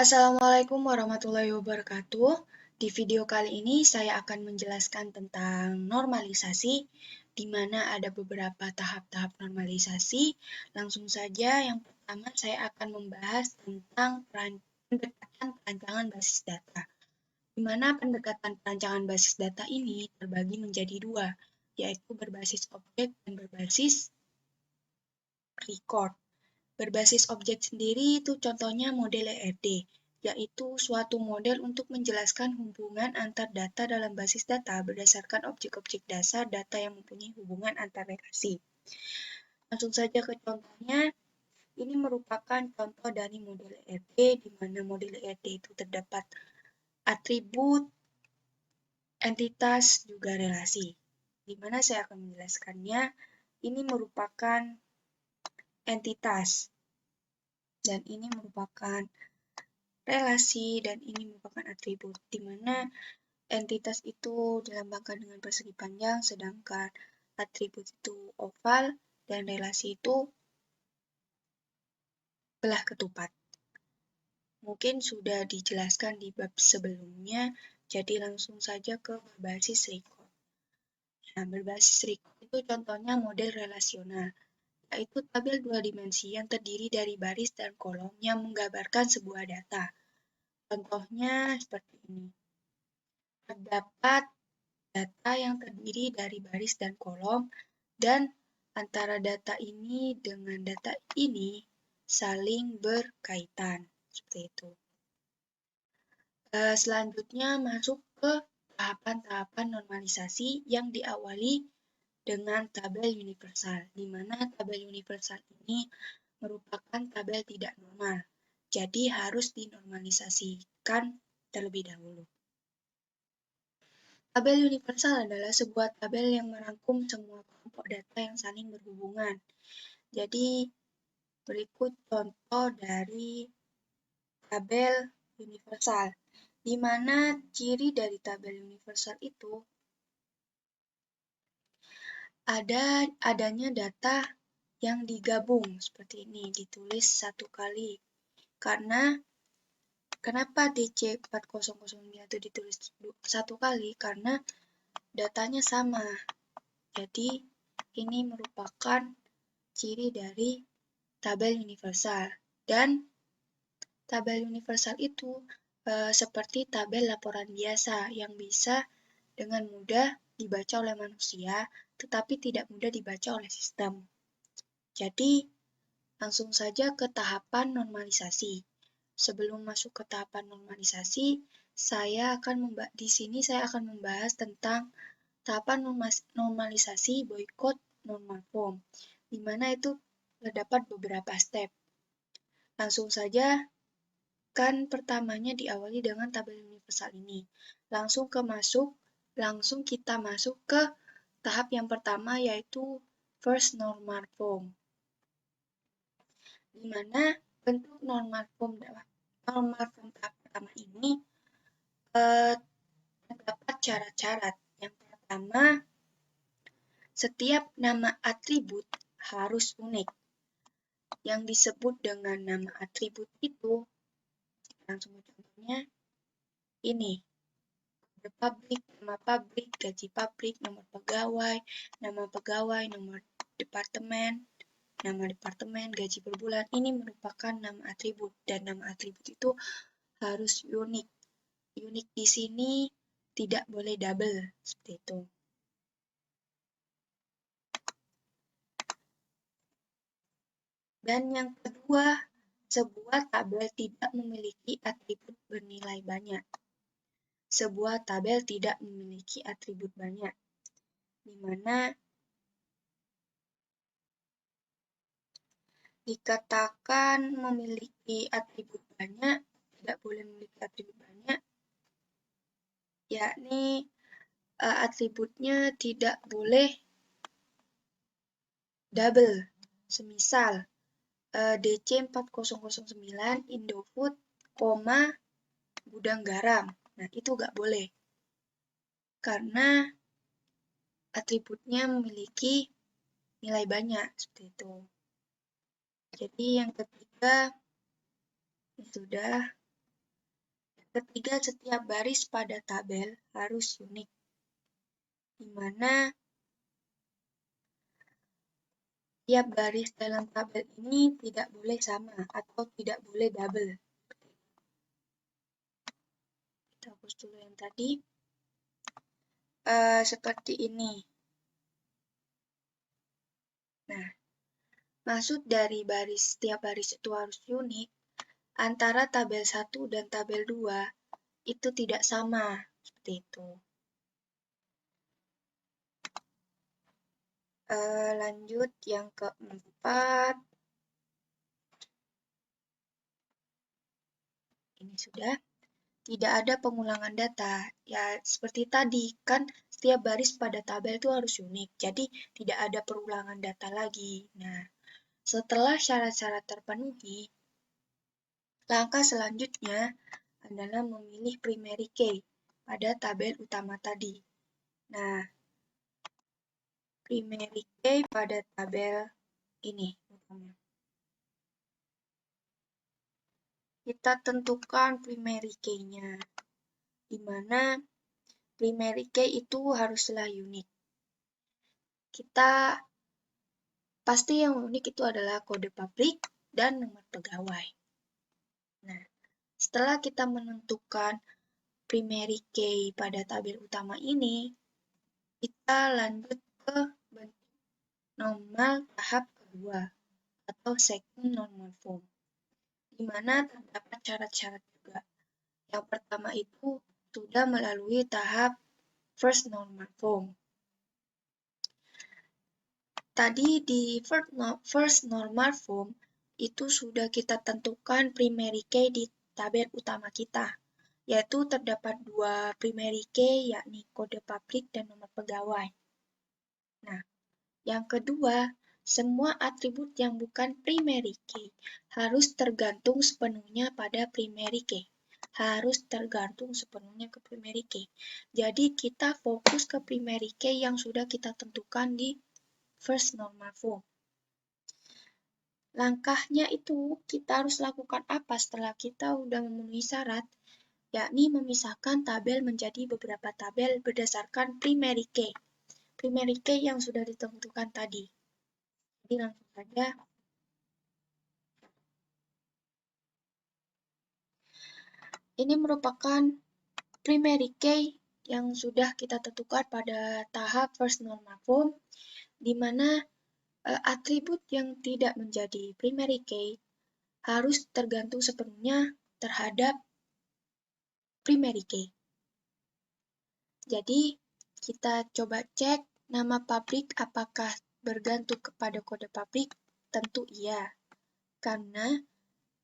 Assalamualaikum warahmatullahi wabarakatuh. Di video kali ini saya akan menjelaskan tentang normalisasi, di mana ada beberapa tahap-tahap normalisasi. Langsung saja, yang pertama saya akan membahas tentang pendekatan perancangan basis data. Di mana pendekatan perancangan basis data ini terbagi menjadi dua, yaitu berbasis objek dan berbasis record. Berbasis objek sendiri itu contohnya model ERD, yaitu suatu model untuk menjelaskan hubungan antar data dalam basis data berdasarkan objek-objek dasar data yang mempunyai hubungan antar relasi. Langsung saja ke contohnya, ini merupakan contoh dari model ERD, di mana model ERD itu terdapat atribut, entitas, juga relasi. Di mana saya akan menjelaskannya, ini merupakan entitas, dan ini merupakan relasi, dan ini merupakan atribut, di mana entitas itu dilambangkan dengan persegi panjang, sedangkan atribut itu oval, dan relasi itu belah ketupat. Mungkin sudah dijelaskan di bab sebelumnya, jadi langsung saja ke berbasis record. Nah, berbasis record itu contohnya model relasional, yaitu tabel dua dimensi yang terdiri dari baris dan kolom yang menggambarkan sebuah data. Contohnya seperti ini. Terdapat data yang terdiri dari baris dan kolom, dan antara data ini dengan data ini saling berkaitan. Seperti itu. Selanjutnya masuk ke tahapan-tahapan normalisasi yang diawali dengan tabel universal, di mana tabel universal ini merupakan tabel tidak normal, jadi harus dinormalisasikan terlebih dahulu. Tabel universal adalah sebuah tabel yang merangkum semua kelompok data yang saling berhubungan. Jadi, berikut contoh dari tabel universal, di mana ciri dari tabel universal itu adanya data yang digabung seperti ini, ditulis satu kali. Kenapa DC 4009 itu ditulis satu kali? Karena datanya sama. Jadi, ini merupakan ciri dari tabel universal. Dan tabel universal itu seperti tabel laporan biasa yang bisa dengan mudah dibaca oleh manusia, tetapi tidak mudah dibaca oleh sistem. Jadi, langsung saja ke tahapan normalisasi. Sebelum masuk ke tahapan normalisasi, di sini saya akan membahas tentang tahapan normalisasi boycott normal form, di mana itu terdapat beberapa step. Langsung saja, kan pertamanya diawali dengan tabel universal ini. Langsung kita masuk ke tahap yang pertama, yaitu first normal form, di mana bentuk normal form tahap pertama ini terdapat syarat-syarat. Yang pertama, setiap nama atribut harus unik. Yang disebut dengan nama atribut itu, langsung contohnya ini. Nama pabrik, gaji pabrik, nomor pegawai, nomor departemen, nama departemen, gaji per bulan. Ini merupakan nama atribut, dan nama atribut itu harus unik. Unik di sini tidak boleh double, seperti itu. Dan yang kedua, sebuah tabel tidak memiliki atribut bernilai banyak. Sebuah tabel tidak memiliki atribut banyak, di mana dikatakan memiliki atribut banyak, tidak boleh memiliki atribut banyak, yakni atributnya tidak boleh double. Semisal DC 4009 Indofood, gudang garam. Nah, itu nggak boleh. Karena atributnya memiliki nilai banyak, seperti itu. Jadi yang ketiga, sudah. Ketiga, setiap baris pada tabel harus unik, di mana tiap baris dalam tabel ini tidak boleh sama atau tidak boleh double. Kita hapus dulu yang tadi. Seperti ini. Nah, maksud dari setiap baris itu harus unik, antara tabel 1 dan tabel 2 itu tidak sama, seperti itu. Lanjut yang keempat. Ini sudah. Tidak ada pengulangan data. Ya, seperti tadi, kan setiap baris pada tabel itu harus unik. Jadi, tidak ada perulangan data lagi. Nah, setelah syarat-syarat terpenuhi, langkah selanjutnya adalah memilih primary key pada tabel utama tadi. Nah, primary key pada tabel ini utama. Kita tentukan primary key-nya, di mana primary key itu haruslah unik. Kita pasti yang unik itu adalah kode pabrik dan nomor pegawai. Nah, setelah kita menentukan primary key pada tabel utama ini, kita lanjut ke bentuk normal tahap kedua atau second normal form, di mana terdapat syarat-syarat juga. Yang pertama itu sudah melalui tahap first normal form. Tadi di first normal form itu sudah kita tentukan primary key di tabel utama kita, yaitu terdapat 2 primary key, yakni kode pabrik dan nomor pegawai. Nah, yang kedua, semua atribut yang bukan primary key harus tergantung sepenuhnya pada primary key. Harus tergantung sepenuhnya ke primary key. Jadi, kita fokus ke primary key yang sudah kita tentukan di first normal form. Langkahnya itu kita harus lakukan apa setelah kita sudah memenuhi syarat, yakni memisahkan tabel menjadi beberapa tabel berdasarkan primary key. Primary key yang sudah ditentukan tadi. Jadi langsung saja. Ini merupakan primary key yang sudah kita tentukan pada tahap first normal form, di mana atribut yang tidak menjadi primary key harus tergantung sepenuhnya terhadap primary key. Jadi, kita coba cek nama pabrik apakah bergantung kepada kode pabrik. Tentu iya, karena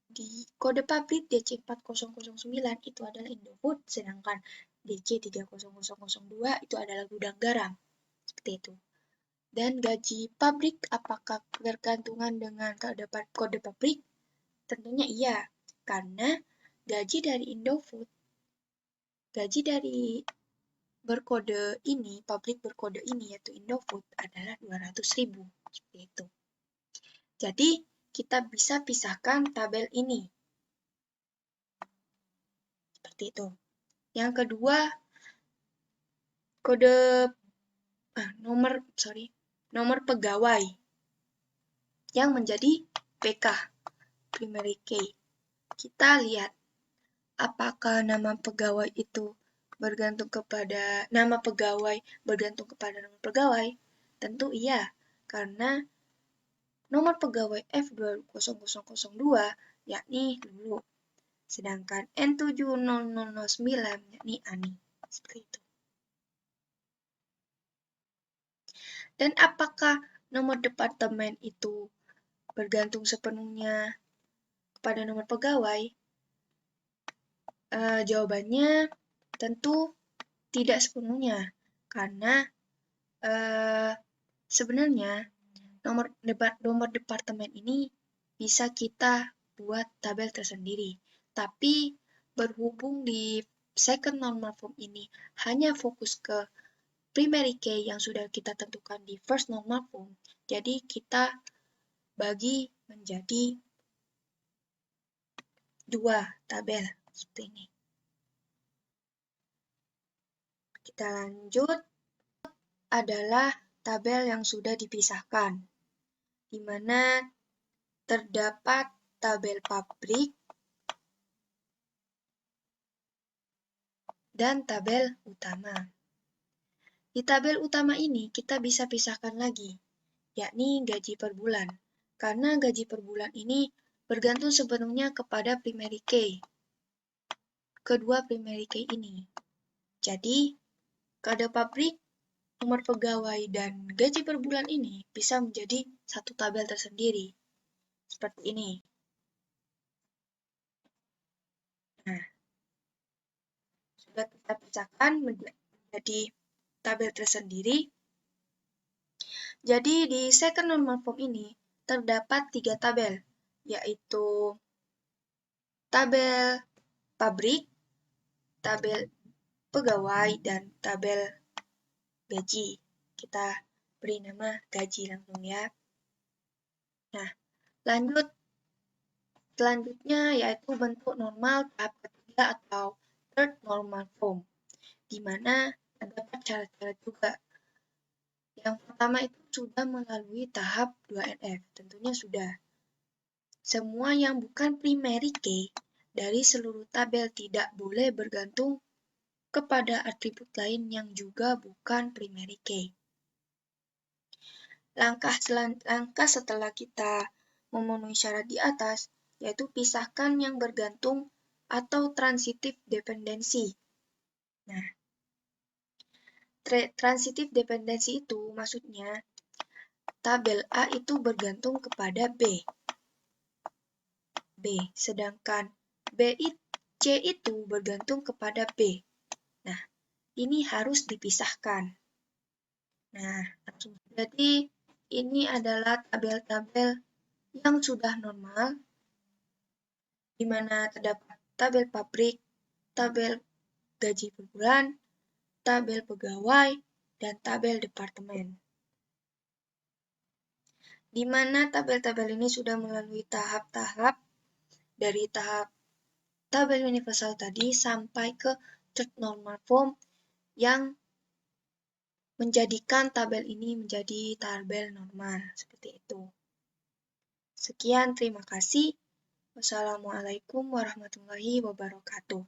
di kode pabrik DC4009 itu adalah Indofood, sedangkan DC30002 itu adalah gudang garam. Seperti itu. Dan gaji pabrik apakah bergantungan dengan kode pabrik? Tentunya iya, karena gaji dari Indofood, gaji dari berkode ini, pabrik berkode ini yaitu Indofood adalah 200.000. Seperti itu. Jadi, kita bisa pisahkan tabel ini. Seperti itu. Yang kedua, nomor pegawai yang menjadi PK, primary key. Kita lihat apakah nama pegawai itu bergantung kepada nama nomor pegawai. Tentu iya, karena nomor pegawai F20002 yakni Lulu, sedangkan N70009 yakni Ani. Seperti itu. Dan apakah nomor departemen itu bergantung sepenuhnya kepada nomor pegawai? Jawabannya tentu tidak sepenuhnya, karena sebenarnya nomor departemen ini bisa kita buat tabel tersendiri. Tapi berhubung di second normal form ini hanya fokus ke primary key yang sudah kita tentukan di first normal form, jadi kita bagi menjadi 2 tabel seperti ini. Kita lanjut, adalah tabel yang sudah dipisahkan, di mana terdapat tabel pabrik dan tabel utama. Di tabel utama ini kita bisa pisahkan lagi, yakni gaji per bulan. Karena gaji per bulan ini bergantung sepenuhnya kepada primary key, kedua primary key ini. Jadi, kode pabrik, nomor pegawai, dan gaji per bulan ini bisa menjadi satu tabel tersendiri. Seperti ini. Nah, sudah kita pisahkan menjadi tabel tersendiri. Jadi di second normal form ini terdapat 3 tabel, yaitu tabel pabrik, tabel pegawai, dan tabel gaji. Kita beri nama gaji langsung ya. Nah, selanjutnya yaitu bentuk normal tahap ketiga atau third normal form, di mana terdapat cara-cara juga. Yang pertama itu sudah melalui tahap 2NF, tentunya sudah. Semua yang bukan primary key dari seluruh tabel tidak boleh bergantung kepada atribut lain yang juga bukan primary key. Langkah setelah kita memenuhi syarat di atas, yaitu pisahkan yang bergantung atau transitive dependency. Nah, transitive dependency itu maksudnya tabel A itu bergantung kepada B, sedangkan C itu bergantung kepada B. Nah, ini harus dipisahkan. Nah, jadi ini adalah tabel-tabel yang sudah normal, di mana terdapat tabel pabrik, tabel gaji per bulan, tabel pegawai, dan tabel departemen. Di mana tabel-tabel ini sudah melalui tahap-tahap dari tahap tabel universal tadi sampai ke third normal form yang menjadikan tabel ini menjadi tabel normal, seperti itu. Sekian, terima kasih. Wassalamualaikum warahmatullahi wabarakatuh.